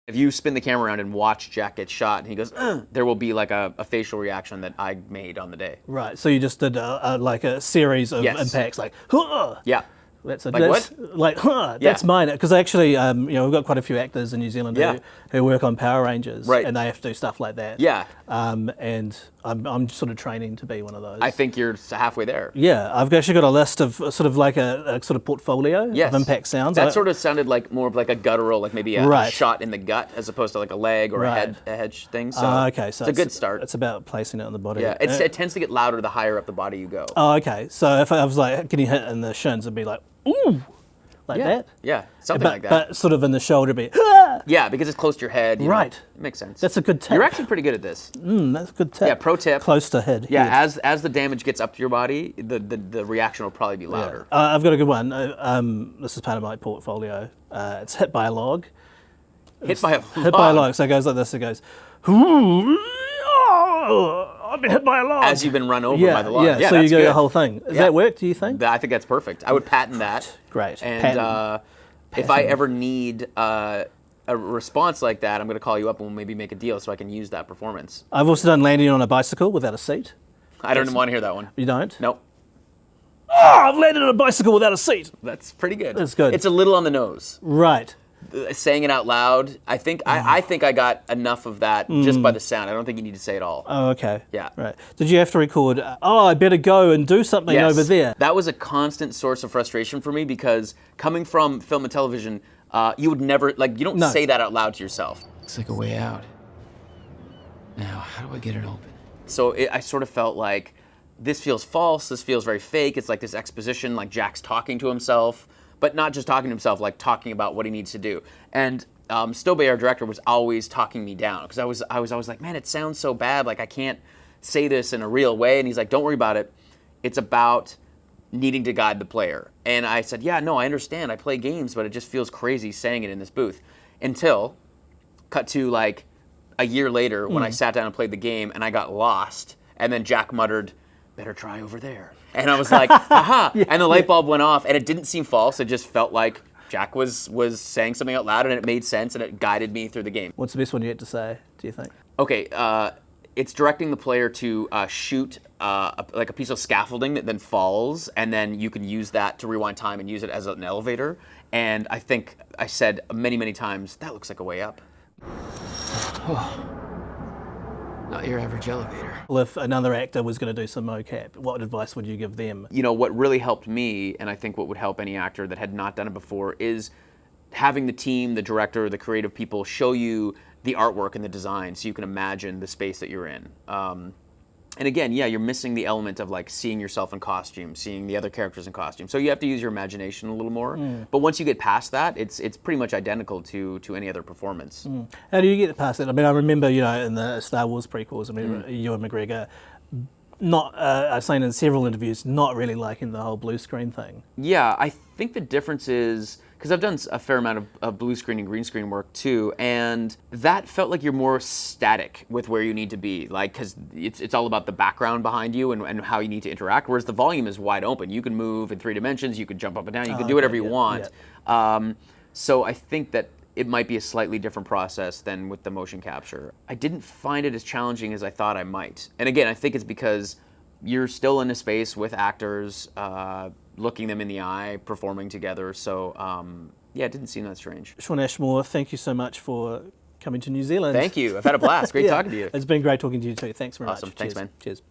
If you spin the camera around and watch Jack get shot, and he goes, there will be like a facial reaction that I made on the day. Right. So you just did like a series of impacts, like, huh! Yeah. That's what? Like, that's mine. Because actually, we've got quite a few actors in New Zealand who work on Power Rangers, and they have to do stuff like that. Yeah. And I'm sort of training to be one of those. I think you're halfway there. Yeah, I've actually got a list of sort of like a sort of portfolio of impact sounds. That sort of sounded like more of like a guttural, like maybe a shot in the gut, as opposed to like a leg or a head thing. So, okay, so it's a good start. It's about placing it on the body. Yeah, it tends to get louder the higher up the body you go. Oh, okay. So if I was like getting hit in the shins, it'd be like, ooh. Like that? Yeah, something like that. But sort of in the shoulder, be yeah, because it's close to your head. You know, it makes sense. That's a good tip. You're actually pretty good at this. That's a good tip. Yeah, pro tip. Close to head. Yeah, as the damage gets up to your body, the reaction will probably be louder. Yeah. I've got a good one. This is part of my portfolio. It's hit by a log. Hit by a log? Hit by a log. So it goes like this. It goes, I've been hit by a log. As you've been run over by the log. Yeah, so you go the whole thing. Does that work, do you think? I think that's perfect. I would patent that. Great. And if I ever need a response like that, I'm going to call you up and we'll maybe make a deal so I can use that performance. I've also done landing on a bicycle without a seat. I don't want to hear that one. You don't? Nope. Oh, I've landed on a bicycle without a seat. That's pretty good. That's good. It's a little on the nose. Right. Saying it out loud, I think I got enough of that just by the sound. I don't think you need to say it all. Oh, okay. Yeah. Right. Did you have to record, I better go and do something over there? That was a constant source of frustration for me because coming from film and television, you would never, you don't say that out loud to yourself. Looks like a way out. Now, how do I get it open? So I sort of felt like this feels false, this feels very fake. It's like this exposition, like Jack's talking to himself. But not just talking to himself, like talking about what he needs to do. And Stobay, our director, was always talking me down because I was always like, man, it sounds so bad. Like I can't say this in a real way. And he's like, don't worry about it. It's about needing to guide the player. And I said, yeah, no, I understand. I play games, but it just feels crazy saying it in this booth. Until, cut to like a year later when I sat down and played the game and I got lost. And then Jack muttered, better try over there. And I was like, aha! And the light bulb went off, and it didn't seem false. It just felt like Jack was saying something out loud, and it made sense, and it guided me through the game. What's the best one you had to say, do you think? Okay, it's directing the player to shoot like a piece of scaffolding that then falls, and then you can use that to rewind time and use it as an elevator. And I think I said many, many times, that looks like a way up. Not your average elevator. Well, if another actor was going to do some mocap, what advice would you give them? You know, what really helped me, and I think what would help any actor that had not done it before, is having the team, the director, the creative people show you the artwork and the design so you can imagine the space that you're in. And again, yeah, you're missing the element of like seeing yourself in costume, seeing the other characters in costume. So you have to use your imagination a little more. But once you get past that, it's pretty much identical to any other performance. How do you get past it? I mean, I remember, in the Star Wars prequels, I mean, Ewan McGregor, I've seen in several interviews, not really liking the whole blue screen thing. Yeah, I think the difference is, because I've done a fair amount of blue screen and green screen work too, and that felt like you're more static with where you need to be, like, because it's all about the background behind you and how you need to interact, whereas the volume is wide open. You can move in 3 dimensions, you can jump up and down, you can do whatever you want. Yeah. So I think that it might be a slightly different process than with the motion capture. I didn't find it as challenging as I thought I might. And again, I think it's because you're still in a space with actors, looking them in the eye, performing together. So, yeah, it didn't seem that strange. Shawn Ashmore, thank you so much for coming to New Zealand. Thank you. I've had a blast. Great talking to you. It's been great talking to you too. Thanks very much. Awesome. Thanks, man. Cheers.